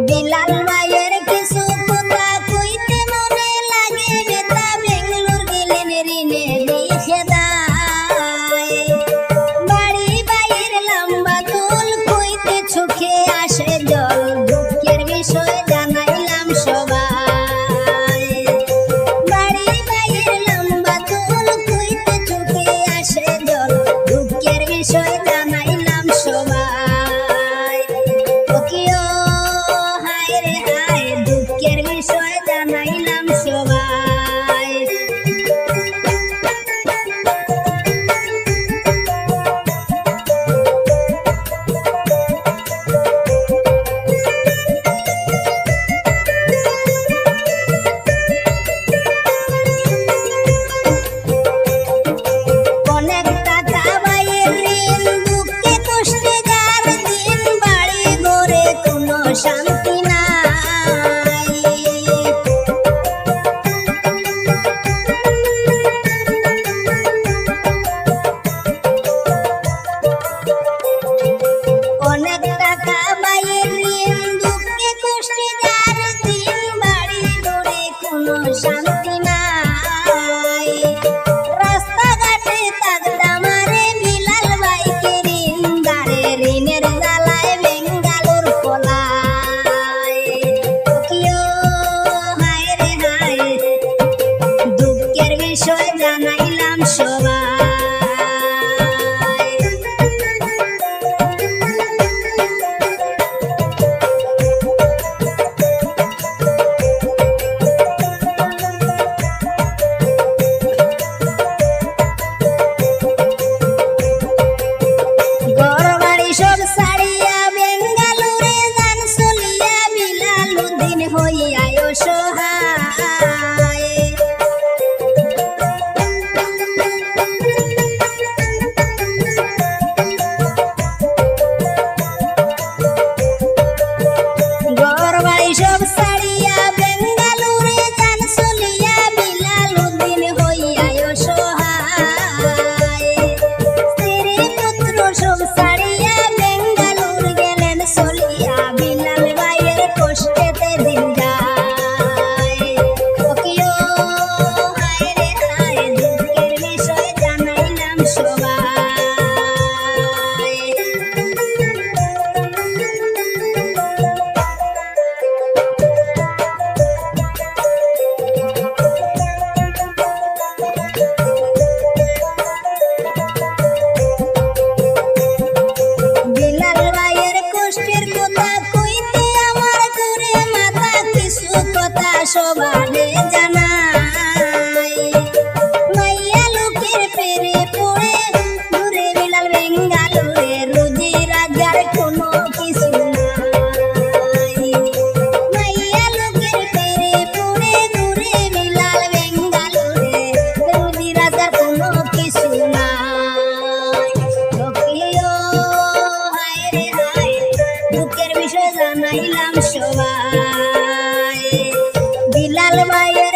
বিলাল ভাইয়ের কিছু কথা কইতে মনে লাগে বেতা বেঙ্গলোর গেলেন ঋণে লিখে দেয় বাড়ি বাইয়ের লম্বা চুল কইতে চোখে আসে জল দুঃখের বিষয় জানাইলাম সবাই বাড়ি বাইয়ের লম্বা চুল কইতে চোখে আসে জল দুঃখের বিষয় জানাইলাম সবাই ওকিও হায় রে হায় দুঃখের বিষয় জানাইলাম সবাই অনেক টাকা বাইয়ের ঋণ দুঃখে কষ্টে যার দিন বাড়ি ঘরে কোনো শান্তি নাই অনেক টাকা বাইয়ের ঋণ দুঃখে কষ্টে যার দিন বাড়ি ঘরে কোনো শান্তি নাই রাস্তাঘাটে তাগদা মারে বিলাল ভাইকে ঋণ দারে ঋণের জ্বালায় বেঙ্গালুর পলায় কিও হায় রে হায় দুঃখের বিষয় জানাইলাম সবাই ঘরবাড়ি সব ছাড়িয়া বেঙ্গালুরে যান চলিয়া বিলাল উদ্দিন হইয়া অসহায় ঘরবাড়ি সব ছাড়িয়া বেঙ্গালুরে যান চলিয়া বিলাল উদ্দিন হইয়া অসহায় স্ত্রী পুত্র সব ছাড়িয়া বেঙ্গালুর গেলেন চলিয়া বিলাল ভাইয়ের কষ্টেতে দিন যায় ওকিও হায় রে হায় দুঃখের বিষয় জানাইলাম সবাই বিলাল ভাইয়ের কষ্টের কথা কইতে আমার ঘুরে মাথা কিছু কথা সবারে জানাই মাইয়া লোকের পেরে পড়ে ঘুরে বিলাল বেঙ্গালুরে রুজি রাজার কোনো কিছু নাই মাইয়া লোকের পেরে পড়ে ঘুরে বিলাল বেঙ্গালুরে রুজি রাজার কোনো কিছু নাই ওকিও হায় রে হায় দুঃখের বিষয় জানাইলাম সবাই বিলাল ভাইয়ের